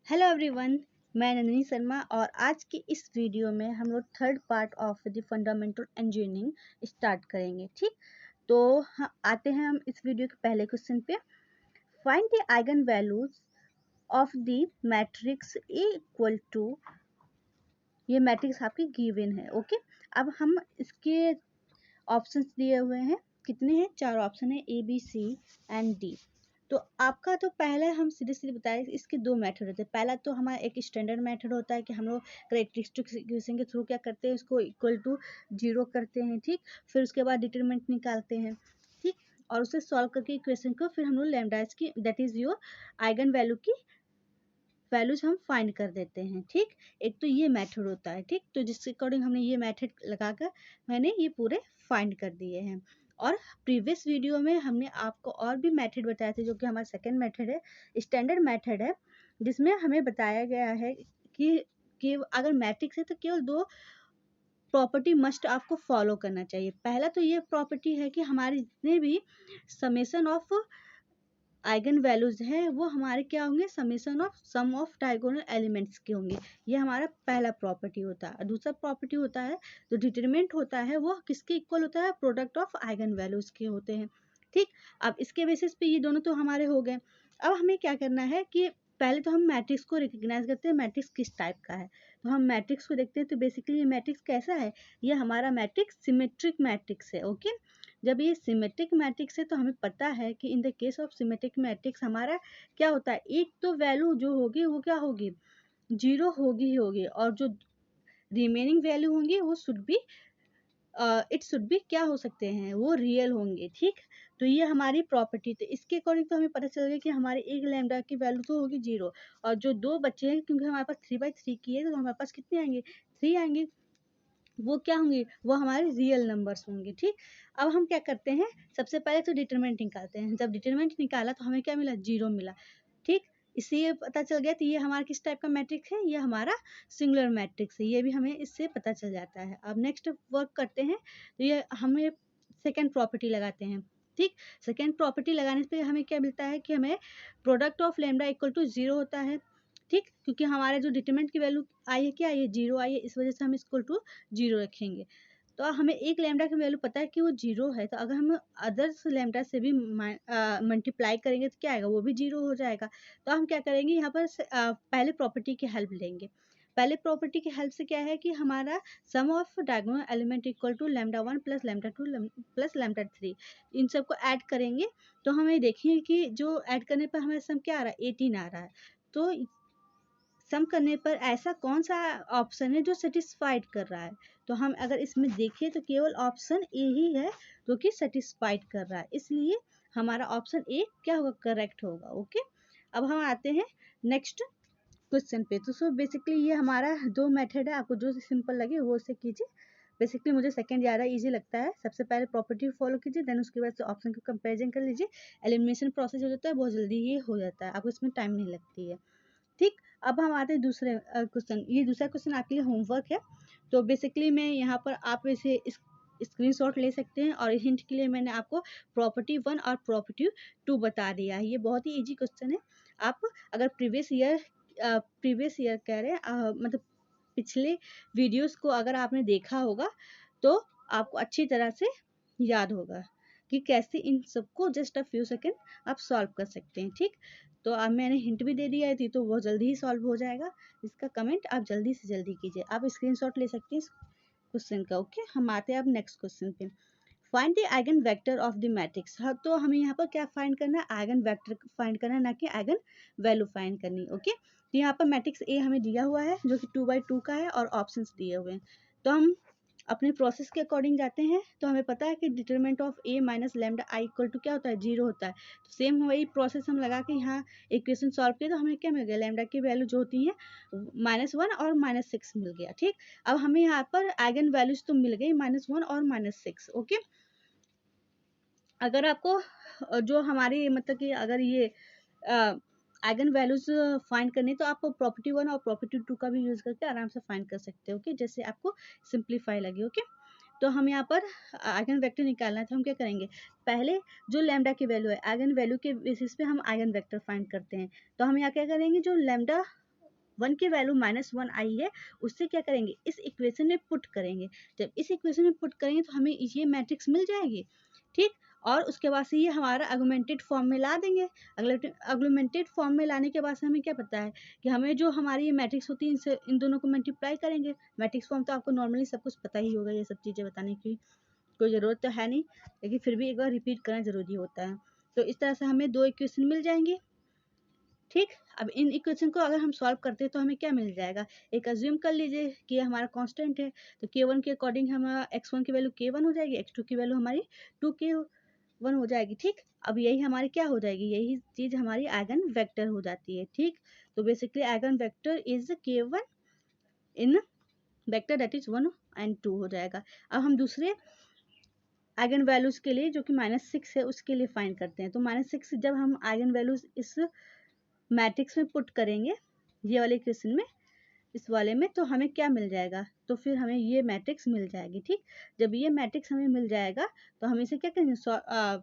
Hello everyone, मैं नंदिनी शर्मा और आज की इस वीडियो में हम लोग third part of the fundamental engineering start करेंगे। ठीक, तो आते हैं हम इस वीडियो के पहले क्वेश्चन पे। Find the eigen values of the matrix A equal to, ये मैट्रिक्स आपकी गिवन है। ओके, अब हम इसके ऑप्शंस दिए हुए हैं, कितने हैं? 4 ऑप्शन है, A B C and D. तो आपका तो पहले हम सीधे सीधे बताए, इसके दो मेथड होते हैं। पहला तो हमारा एक स्टैंडर्ड मेथड होता है कि हम लोग करेक्टरिस्टिक इक्वेशन के थ्रू क्या करते हैं, इसको इक्वल टू 0 करते हैं। ठीक, फिर उसके बाद डिटरमिनेंट निकालते हैं। ठीक, और उसे सॉल्व करके इक्वेशन को फिर हम लोग लैम्डा की, that is your eigen value की वैल्यूज हम फाइंड कर देते हैं। ठीक, एक तो ये मेथड होता है। ठीक, तो जिसके अकॉर्डिंग हमने ये मेथड लगाकर मैंने ये पूरे फाइंड कर दिए हैं। और प्रीवियस वीडियो में हमने आपको और भी मेथड बताए थे, जो कि हमारा सेकंड मेथड है, स्टैंडर्ड मेथड है, जिसमें हमें बताया गया है कि अगर मैट्रिक्स है तो केवल दो प्रॉपर्टी मस्ट आपको फॉलो करना चाहिए। पहला तो ये प्रॉपर्टी है कि हमारे जितने भी समेशन ऑफ आइगन वैल्यूज हैं वो हमारे क्या होंगे, summation of sum of diagonal elements के होंगे। ये हमारा पहला प्रॉपर्टी होता है। दूसरा प्रॉपर्टी होता है जो डिटरमिनेंट होता है, वो किसके इक्वल होता है, प्रोडक्ट ऑफ आइगन वैल्यूज के होते हैं। ठीक, अब इसके बेसिस पे ये दोनों तो हमारे हो गए। अब हमें क्या करना है कि पहले तो हम मैट्रिक्स को रिकग्नाइज करते हैं, मैट्रिक्स किस टाइप का है। तो हम मैट्रिक्स को देखते हैं, तो बेसिकली ये मैट्रिक्स कैसा है, ये हमारा मैट्रिक्स सिमेट्रिक मैट्रिक्स है। ओके, जब ये सिमेट्रिक मैट्रिक्स है तो हमें पता है कि in the case of symmetric matrix हमारा क्या होता है, एक तो वैल्यू जो होगी वो क्या होगी, 0 होगी ही होगी, और जो रिमेनिंग वैल्यू होंगी वो इट शुड बी क्या हो सकते हैं, वो रियल होंगे। ठीक, तो ये हमारी प्रॉपर्टी, तो इसके अकॉर्डिंग तो हमें पता चल गया कि हमारे एक लैम्डा की वैल्यू तो होगी 0, और जो दो बच्चे हैं, क्योंकि हमारे पास 3/3 की है, तो हमारे पास कितने आएंगे, 3 आएंगे। वो क्या होंगे, वो हमारे रियल नंबर्स होंगे। ठीक, अब हम क्या करते हैं, सबसे पहले तो डिटरमिनेंट निकालते हैं। जब डिटरमिनेंट निकाला तो हमें क्या मिला, 0 मिला। ठीक, इससे ये पता चल गया कि ये हमारा किस टाइप का मैट्रिक्स है, ये हमारा सिंगुलर मैट्रिक्स है। ये भी हमें इससे पता चल जाता है। अब नेक्स्ट वर्क करते हैं, तो ये हमें सेकेंड प्रॉपर्टी लगाते हैं। ठीक, सेकेंड प्रॉपर्टी लगाने पे हमें क्या मिलता है कि हमें product of lambda equal to 0 होता है। ठीक, क्योंकि हमारे जो डिटरमिनेंट की वैल्यू आई है, क्या आई है, 0 आई है, इस वजह से हम इक्वल टू 0 रखेंगे। तो हमें एक लैम्डा की वैल्यू पता है कि वो 0 है, तो अगर हम अदर्स लैम्डा से भी मल्टीप्लाई करेंगे तो क्या आएगा, वो भी 0 हो जाएगा। तो हम क्या करेंगे, यहाँ पर पहले प्रॉपर्टी की हेल्प लेंगे। पहले प्रॉपर्टी की हेल्प से क्या है कि हमारा sum of diagonal element equal to lambda 1 plus lambda 2 plus lambda 3, इन सबको ऐड करेंगे। तो हमें देखिए कि जो ऐड करने पर हमें सम क्या आ रहा है, 18 आ रहा है। तो सम करने पर ऐसा कौन सा ऑप्शन है जो सेटिस्फाइड कर रहा है, तो हम अगर इसमें देखें तो केवल ऑप्शन ए ही है जो कि सेटिस्फाइड कर रहा है, इसलिए हमारा ऑप्शन ए क्या होगा, करेक्ट होगा। ओके, अब हम आते हैं नेक्स्ट क्वेश्चन पे। तो सो बेसिकली ये हमारा दो मेथड है, आपको जो सिंपल लगे वो से कीजिए। बेसिकली मुझे सेकंड ज़्यादा इजी लगता है। सबसे पहले प्रॉपर्टी फॉलो कीजिए, देन उसके बाद से ऑप्शन को कंपेरिजन कर लीजिए। एलिमिनेशन प्रोसेस हो जाता है, बहुत जल्दी ये हो जाता है, आपको इसमें टाइम नहीं लगती है। ठीक, अब हम आते हैं दूसरे क्वेश्चन। ये दूसरा क्वेश्चन आपके लिए होमवर्क है। तो बेसिकली मैं यहाँ पर आप इसे स्क्रीनशॉट ले सकते हैं, और हिंट के लिए मैंने आपको प्रॉपर्टी 1 और प्रॉपर्टी 2 बता दिया है। ये बहुत ही इजी क्वेश्चन है। आप अगर प्रीवियस ईयर कह रहे हैं, मतलब पिछले वीडियोस को अगर आपने देखा होगा तो आपको अच्छी तरह से याद होगा कि कैसे इन सबको जस्ट अ फ्यू सेकेंड आप सॉल्व कर सकते हैं। ठीक, तो अब मैंने हिंट भी दे दिया थी, तो वो जल्दी ही सॉल्व हो जाएगा। इसका कमेंट आप जल्दी से जल्दी कीजिए, आप स्क्रीनशॉट ले सकते हैं इस क्वेश्चन का। ओके, हम आते हैं अब नेक्स्ट क्वेश्चन पे। Find the eigen vector of the matrix. हाँ, तो हमें यहाँ पर क्या फाइंड करना है, आइगन वेक्टर फाइंड करना है, ना कि आइगन वैल्यू फाइंड करनी। ओके, तो यहाँ पर मैट्रिक्स ए हमें दिया हुआ है जो कि 2/2 का है, और ऑप्शंस दिए हुए हैं। तो हम अपने प्रोसेस के अकॉर्डिंग जाते हैं। तो हमें पता है कि determinant of A minus lambda I equal to क्या होता है, 0 होता है। तो सेम वही प्रोसेस हम लगा के यहाँ इक्वेशन सॉल्व किए, तो हमें क्या मिल गया, लैम्डा की वैल्यू जो होती है -1 और -6 मिल गया। ठीक, अब हमें यहाँ पर आइगन वैल्यूज तो मिल गई, -1 और -6। ओके, अगर आपको जो हमारी मतलब कि अगर ये आइगन वैल्यूज फाइंड करनी, तो आप प्रॉपर्टी 1 और प्रॉपर्टी 2 का भी यूज़ करके आराम से फाइंड कर सकते हो। ओके, जैसे आपको सिंप्लीफाई लगे। ओके, तो हम यहाँ पर आइगन वेक्टर निकालना है, तो हम क्या करेंगे, पहले जो लैम्डा की वैल्यू है, आइगन वैल्यू के बेसिस पे हम आइगन वेक्टर फाइंड करते हैं। तो हम यहाँ क्या करेंगे, जो लैम्डा 1 की वैल्यू -1 आई है, उससे क्या करेंगे, इस इक्वेशन में पुट करेंगे। जब इस इक्वेशन में पुट करेंगे तो हमें ये मैट्रिक्स मिल जाएगी, ठीक। और उसके बाद से ये हमारा ऑगमेंटेड फॉर्म में ला देंगे। ऑगमेंटेड फॉर्म में लाने के बाद से हमें क्या पता है कि हमें जो हमारी ये मैट्रिक्स होती है इनसे इन दोनों को मल्टीप्लाई करेंगे। मैट्रिक्स फॉर्म तो आपको नॉर्मली सब कुछ पता ही होगा, ये सब चीज़ें बताने की कोई ज़रूरत तो है नहीं, लेकिन फिर भी एक बार रिपीट करना ज़रूरी होता है। तो इस तरह से हमें 2 इक्वेशन मिल जाएंगी, ठीक। अब इन इक्वेशन को अगर हम सॉल्व करते हैं तो हमें क्या मिल जाएगा, एक अज्यूम कर लीजिए कि ये हमारा कांस्टेंट है, तो k1 के अकॉर्डिंग हमारा x1 की वैल्यू k1 हो जाएगी, x2 की वैल्यू हमारी 2k1 हो जाएगी, ठीक। अब यही हमारी क्या हो जाएगी, यही चीज़ हमारी आइगन वेक्टर हो जाती है, ठीक। तो basically eigen vector is k1 in vector that is 1 and 2 हो जाएगा। अब हम दूसरे आइगन वैल्यूज के लिए जो कि -6 है उसके लिए फाइंड करते हैं। तो -6 जब हम आइगन वैल्यूज इस मैट्रिक्स में पुट करेंगे, ये वाले इक्वेशन में, इस वाले में, तो हमें क्या मिल जाएगा, तो फिर हमें ये मैट्रिक्स मिल जाएगी, ठीक। जब ये मैट्रिक्स हमें मिल जाएगा तो हम इसे क्या करेंगे,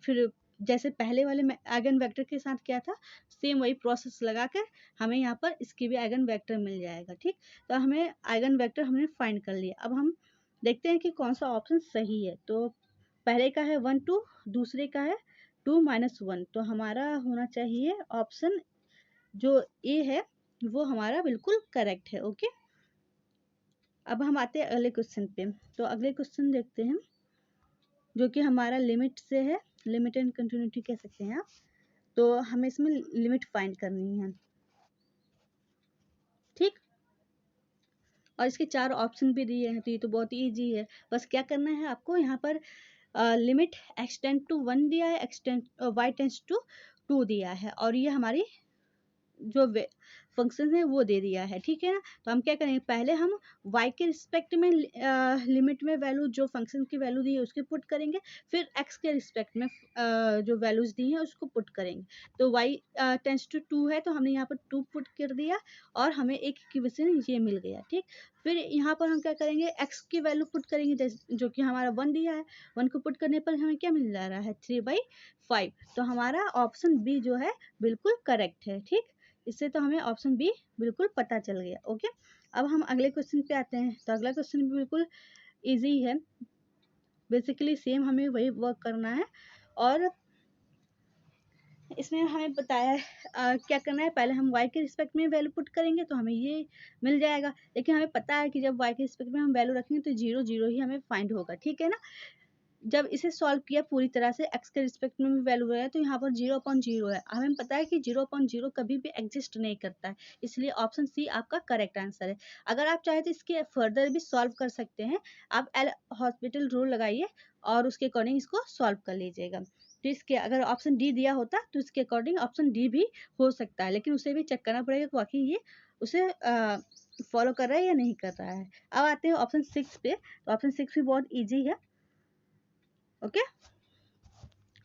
फिर जैसे पहले वाले आइगन वेक्टर के साथ क्या था, सेम वही प्रोसेस लगाकर हमें यहाँ पर इसकी भी आइगन वेक्टर मिल जाएगा, ठीक। तो हमें आइगन वेक्टर हमने फाइंड कर लिया। अब हम देखते हैं कि कौन सा ऑप्शन सही है। तो पहले का है 1 2, दूसरे का है 2 -1, तो हमारा होना चाहिए ऑप्शन जो ए है वो हमारा बिल्कुल करेक्ट है, ओके। अब हम आते हैं अगले क्वेश्चन पे। तो अगले क्वेश्चन देखते हैं जो कि हमारा लिमिट से है, लिमिट एंड कंटिन्यूटी कह सकते हैं आप। तो हमें इसमें लिमिट फाइंड करनी है, ठीक। और इसके 4 ऑप्शन भी दिए हैं, तो ये तो बहुत ईजी है। बस क्या करना है आपको, यहाँ पर लिमिट x टेंड टू 1 दिया है, y टेंड्स टू 2 दिया है, और ये हमारी जो फंक्शन है वो दे दिया है, ठीक है ना। तो हम क्या करेंगे, पहले हम y के रिस्पेक्ट में लिमिट में वैल्यू जो फंक्शन की वैल्यू दी है उसके पुट करेंगे, फिर x के रिस्पेक्ट में जो वैल्यूज दी हैं उसको पुट करेंगे। तो y टेंस टू 2 है तो हमने यहाँ पर 2 पुट कर दिया और हमें एक इक्वेशन ये मिल गया, ठीक। फिर यहाँ पर हम क्या करेंगे, x की वैल्यू पुट करेंगे जो कि हमारा 1 दिया है, 1 को पुट करने पर हमें क्या मिल जा रहा है, 3/5। तो हमारा ऑप्शन बी जो है बिल्कुल करेक्ट है, ठीक। इससे तो हमें ऑप्शन बी बिल्कुल पता चल गया, ओके। अब हम अगले क्वेश्चन पे आते हैं। तो अगला क्वेश्चन भी बिल्कुल इजी है, बेसिकली सेम हमें वही वर्क करना है। और इसमें हमें बताया है क्या करना है, पहले हम y के रिस्पेक्ट में वैल्यू पुट करेंगे तो हमें ये मिल जाएगा, लेकिन हमें पता है कि जब y के रिस्पेक्ट में हम वैल्यू रखेंगे तो 0 0 ही हमें फाइंड होगा, ठीक है ना। जब इसे सॉल्व किया पूरी तरह से, x के रिस्पेक्ट में भी वैल्यू है तो यहाँ पर 0/0 है। हमें पता है कि 0/0 कभी भी एग्जिस्ट नहीं करता है, इसलिए ऑप्शन सी आपका करेक्ट आंसर है। अगर आप चाहे तो इसके फर्दर भी सॉल्व कर सकते हैं। आप एल हॉस्पिटल रूल लगाइए और उसके अकॉर्डिंग इसको सॉल्व कर लीजिएगा। तो इसके अगर ऑप्शन डी दिया होता तो इसके अकॉर्डिंग ऑप्शन डी भी हो सकता है, लेकिन उसे भी चेक करना पड़ेगा कि वाकई ये उसे फॉलो कर रहा है या नहीं कर रहा है। अब आते हैं ऑप्शन 6 पे। तो ऑप्शन 6 भी बहुत ईजी है, ओके।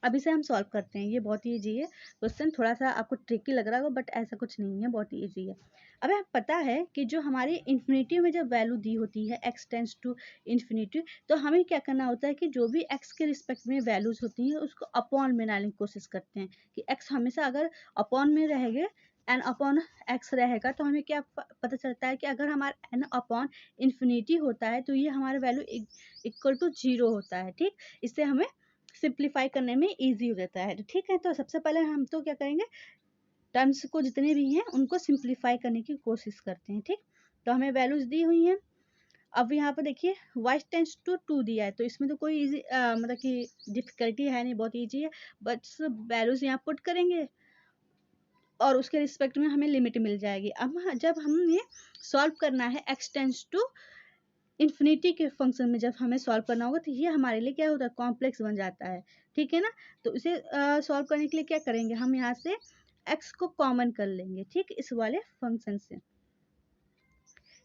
अब इसे हम सॉल्व करते हैं। ये बहुत ही ईजी है क्वेश्चन, थोड़ा सा आपको ट्रिकी लग रहा होगा बट ऐसा कुछ नहीं है, बहुत ही ईजी है। अब हमें पता है कि जो हमारी इन्फिनिटी में जब वैल्यू दी होती है x टेंस टू इन्फिनिटी, तो हमें क्या करना होता है कि जो भी x के रिस्पेक्ट में वैल्यूज होती हैं उसको अपॉन में लाने की कोशिश करते हैं कि x हमेशा अगर अपॉन में रहेंगे, एन अपॉन एक्स रहेगा, तो हमें क्या पता चलता है कि अगर हमारा एन अपॉन इन्फिनिटी होता है तो ये हमारा वैल्यू इक्वल टू 0 होता है, ठीक। इससे हमें सिंप्लीफाई करने में इजी हो जाता है, तो ठीक है। तो सबसे पहले हम तो क्या करेंगे, टर्म्स को जितने भी हैं उनको सिंप्लीफाई करने की कोशिश करते हैं, ठीक। तो हमें वैल्यूज दी हुई हैं। अब यहाँ पर देखिए y टेंस टू 2 दिया है, तो इसमें तो कोई इजी मतलब कि डिफिकल्टी है नहीं, बहुत ईजी है। बट वैल्यूज यहाँ पुट करेंगे और उसके रिस्पेक्ट में हमें लिमिट मिल जाएगी। अब जब हमने सॉल्व करना है x टेंस टू इन्फिनिटी के फंक्शन में, जब हमें सॉल्व करना होगा तो ये हमारे लिए क्या होता है, कॉम्प्लेक्स बन जाता है, ठीक है ना। तो इसे सॉल्व करने के लिए क्या करेंगे, हम यहाँ से x को कॉमन कर लेंगे, ठीक। इस वाले फंक्शन से,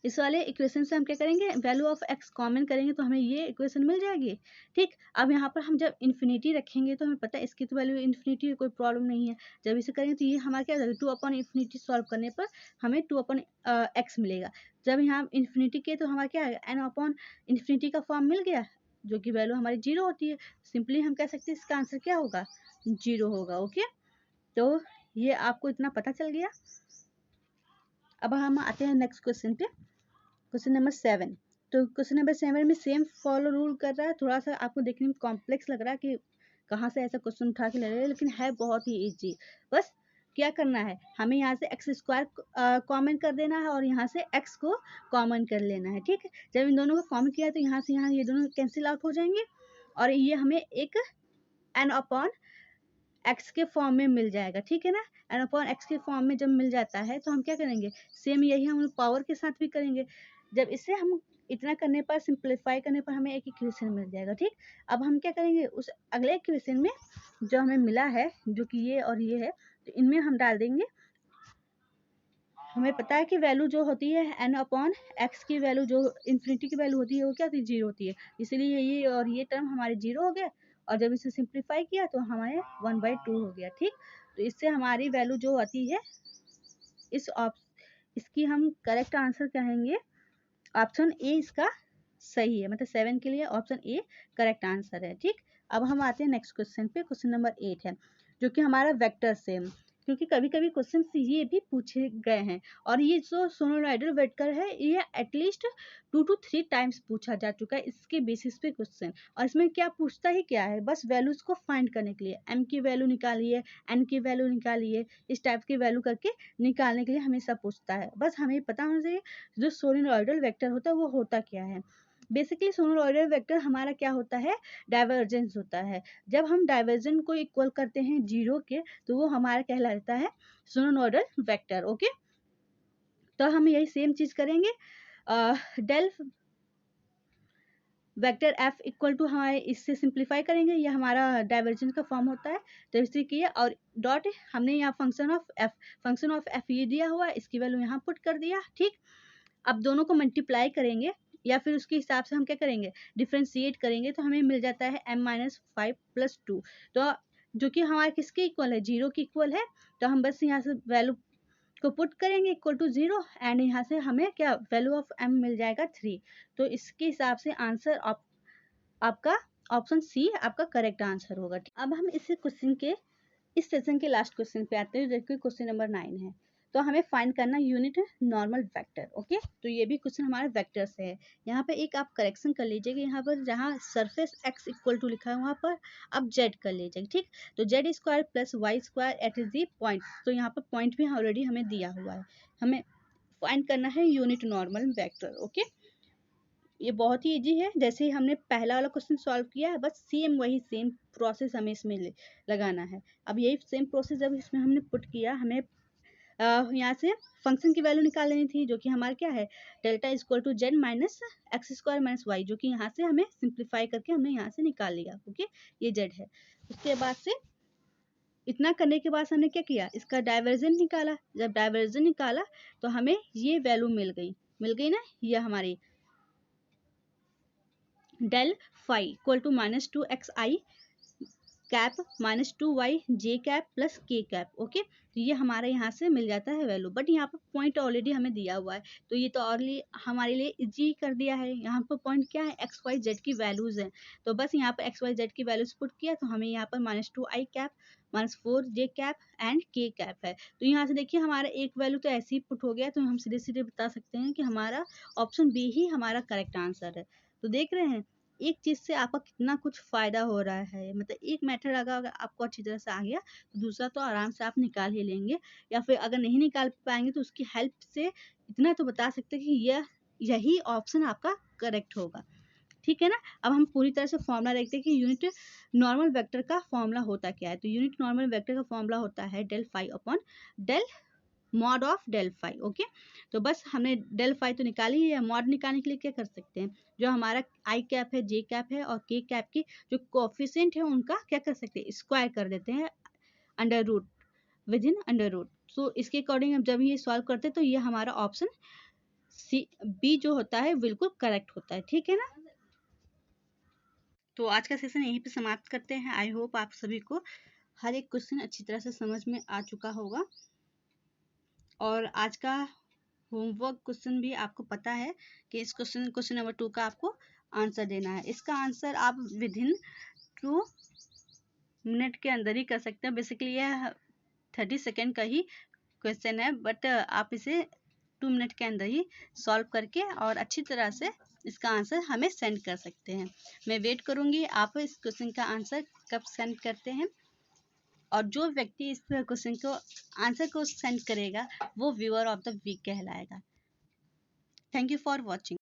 इस वाले इक्वेशन से हम क्या करेंगे, वैल्यू ऑफ x कॉमन करेंगे तो हमें ये इक्वेशन मिल जाएगी, ठीक। अब यहाँ पर हम जब इन्फिनिटी रखेंगे तो हमें पता है इसकी तो वैल्यू इन्फिनिटी है, कोई प्रॉब्लम नहीं है। जब इसे करेंगे तो ये हमारा क्या हो जाएगा, 2/इन्फिनिटी सॉल्व करने पर हमें 2/x मिलेगा। जब यहाँ इन्फिनिटी के तो हमारा क्या है, n/इन्फिनिटी का फॉर्म मिल गया, जो कि वैल्यू हमारी 0 होती है। सिंपली हम कह सकते हैं इसका आंसर क्या होगा, 0 होगा, ओके। तो ये आपको इतना पता चल गया। अब हम आते हैं नेक्स्ट क्वेश्चन पे, क्वेश्चन नंबर 7। तो क्वेश्चन नंबर 7 में सेम फॉलो रूल कर रहा है, थोड़ा सा आपको देखने में कॉम्प्लेक्स लग रहा है कि कहाँ से ऐसा क्वेश्चन उठा के ले रहे हैं, लेकिन है बहुत ही इजी। बस क्या करना है, हमें यहाँ से एक्स स्क्वायर कॉमन कर देना है और यहाँ से एक्स को कॉमन कर लेना है। ठीक है, जब इन दोनों को कॉमन किया तो यहाँ से यहाँ ये दोनों कैंसिल आउट हो जाएंगे और ये हमें एक एन अपॉन एक्स के फॉर्म में मिल जाएगा। ठीक है ना, एन अपॉन एक्स के फॉर्म में जब मिल जाता है तो हम क्या करेंगे, सेम यही हम पावर के साथ भी करेंगे। जब इसे हम इतना करने पर, सिंप्लीफाई करने पर हमें एक इक्वेशन मिल जाएगा। ठीक, अब हम क्या करेंगे, उस अगले इक्वेशन में जो हमें मिला है, जो कि ये और ये है, तो इनमें हम डाल देंगे। हमें पता है कि वैल्यू जो होती है एन अपॉन एक्स की वैल्यू, जो इन्फिनिटी की वैल्यू होती है, वो क्या होती है, जीरो होती है। इसलिए ये और ये टर्म हमारे जीरो हो गया और जब इसे सिंप्लीफाई किया तो हमारे 1/2 हो गया। ठीक, तो इससे हमारी वैल्यू जो आती है, इसकी हम करेक्ट आंसर कहेंगे ऑप्शन ए इसका सही है, मतलब 7 के लिए ऑप्शन ए करेक्ट आंसर है। ठीक, अब हम आते हैं नेक्स्ट क्वेश्चन पे, क्वेश्चन नंबर 8 है, जो कि हमारा वेक्टर से, क्योंकि कभी कभी क्वेश्चन ये भी पूछे गए हैं और ये जो सोनोलॉइडल वेक्टर है, ये एटलीस्ट 2 to 3 टाइम्स पूछा जा चुका है इसके बेसिस पे क्वेश्चन। और इसमें क्या पूछता ही क्या है, बस वैल्यूज को फाइंड करने के लिए, एम की वैल्यू निकालिए, एन की वैल्यू निकालिए, इस टाइप की वैल्यू करके निकालने के लिए हमेशा पूछता है। बस हमें पता होना चाहिए जो सोनोलॉइडल वेक्टर होता है वो होता क्या है। बेसिकली सोनोलॉइडल वेक्टर हमारा क्या होता है, डाइवर्जेंस होता है। जब हम डाइवर्जेंस को इक्वल करते हैं जीरो के, तो वो हमारा कहलाता है सोनोलॉइडल वेक्टर। ओके, तो हम यही सेम चीज करेंगे। Del vector F equal to, हमारे इससे सिंप्लीफाई करेंगे, ये हमारा डाइवर्जेंस का फॉर्म होता है, तो इसी किया और डॉट हमने यहाँ फंक्शन ऑफ एफ ये दिया हुआ है, इसकी वैल्यू यहाँ पुट कर दिया। ठीक, अब दोनों को मल्टीप्लाई करेंगे या फिर उसके हिसाब से हम क्या करेंगे, डिफ्रेंशिएट करेंगे, तो हमें मिल जाता है m-5 + 2, तो जो कि हमारे किसके इक्वल है, जीरो की इक्वल है। तो हम बस यहाँ से वैल्यू को पुट करेंगे इक्वल टू 0 एंड यहाँ से हमें क्या वैल्यू ऑफ m मिल जाएगा 3। तो इसके हिसाब से आंसर आपका ऑप्शन सी आपका करेक्ट आंसर होगा। अब हम इस क्वेश्चन के, इस सेशन के लास्ट क्वेश्चन पे आते हैं, जो कि क्वेश्चन नंबर 9 है। तो हमें फाइंड करना यूनिट नॉर्मल वेक्टर। ओके, तो ये भी क्वेश्चन हमारे वेक्टर से है। यहाँ पे एक आप करेक्शन कर लीजिएगा, यहाँ पर जहाँ सरफेस x इक्वल टू लिखा है वहाँ पर आप z कर लीजिएगा। ठीक, तो z² + y² at the point, तो यहाँ पर पॉइंट भी ऑलरेडी हमें दिया हुआ है। हमें फाइंड करना है यूनिट नॉर्मल वेक्टर। ओके, ये बहुत ही इजी है, जैसे ही हमने पहला वाला क्वेश्चन सॉल्व किया है, बस वही सेम प्रोसेस हमें इसमें लगाना है। अब यही सेम प्रोसेस जब इसमें हमने पुट किया, हमें यहाँ से फंक्शन की वैल्यू निकाल लेनी थी, जो कि हमारा क्या है, delta equal to z - x² - y, जो कि यहाँ से हमें सिंप्लीफाई करके हमने यहाँ से निकाल लिया। ओके, ये z है। उसके बाद से इतना करने के बाद हमने क्या किया, इसका डाइवर्जेंस निकाला। जब डाइवर्जेंस निकाला तो हमें ये वैल्यू मिल गई ना, ये हमारी del phi equal to -2xi cap -2y j कैप प्लस k कैप। ओके, तो ये हमारे यहाँ से मिल जाता है वैल्यू, बट यहाँ पर पॉइंट ऑलरेडी हमें दिया हुआ है, तो ये तो और हमारे लिए इजी कर दिया है। यहाँ पर पॉइंट क्या है, एक्स वाई जेड की वैल्यूज हैं, तो बस यहाँ पर एक्स वाई जेड की वैल्यूज पुट किया, तो हमें यहाँ पर -2i cap -4j cap and k cap है। तो यहाँ से देखिए हमारा एक वैल्यू तो ऐसे ही पुट हो गया, तो हम सीधे सीधे बता सकते हैं कि हमारा ऑप्शन बी ही हमारा करेक्ट आंसर है। तो देख रहे हैं एक चीज से आपका कितना कुछ फायदा हो रहा है, मतलब एक मेथड अगर आपको अच्छी तरह से आ गया तो दूसरा तो आराम से आप निकाल ही लेंगे, या फिर अगर नहीं निकाल पाएंगे तो उसकी हेल्प से इतना तो बता सकते हैं कि यही ऑप्शन आपका करेक्ट होगा। ठीक है ना, अब हम पूरी तरह से फॉर्मूला देखते हैं कि यूनिट नॉर्मल वेक्टर का फॉर्मूला होता क्या है। तो यूनिट नॉर्मल वेक्टर का फॉर्मूला होता है del phi upon del mod of del phi. Okay, तो बस हमने डेल फाई तो निकाली है, मॉड निकालने के लिए क्या कर सकते हैं, जो हमारा आई कैप है, जे कैप है और के कैप की जो कोफिशिएंट है उनका क्या कर सकते हैं, स्क्वायर कर देते हैं under root, within under root. तो इसके अकॉर्डिंग हम जब ये सॉल्व करते हैं तो ये हमारा ऑप्शन सी बी जो होता है बिल्कुल करेक्ट होता है। ठीक है ना, तो आज का सेशन यहीं पे समाप्त करते हैं। आई होप आप सभी को हर एक क्वेश्चन अच्छी तरह से समझ में आ चुका होगा, और आज का होमवर्क क्वेश्चन भी आपको पता है कि इस क्वेश्चन नंबर 2 का आपको आंसर देना है। इसका आंसर आप विद इन 2 मिनट के अंदर ही कर सकते हैं। बेसिकली यह 30 सेकेंड का ही क्वेश्चन है, बट आप इसे 2 मिनट के अंदर ही सॉल्व करके और अच्छी तरह से इसका आंसर हमें सेंड कर सकते हैं। मैं वेट करूँगी आप इस क्वेश्चन का आंसर कब सेंड करते हैं, और जो व्यक्ति इस क्वेश्चन को आंसर को सेंड करेगा वो व्यूअर ऑफ द वीक कहलाएगा। Thank you for watching.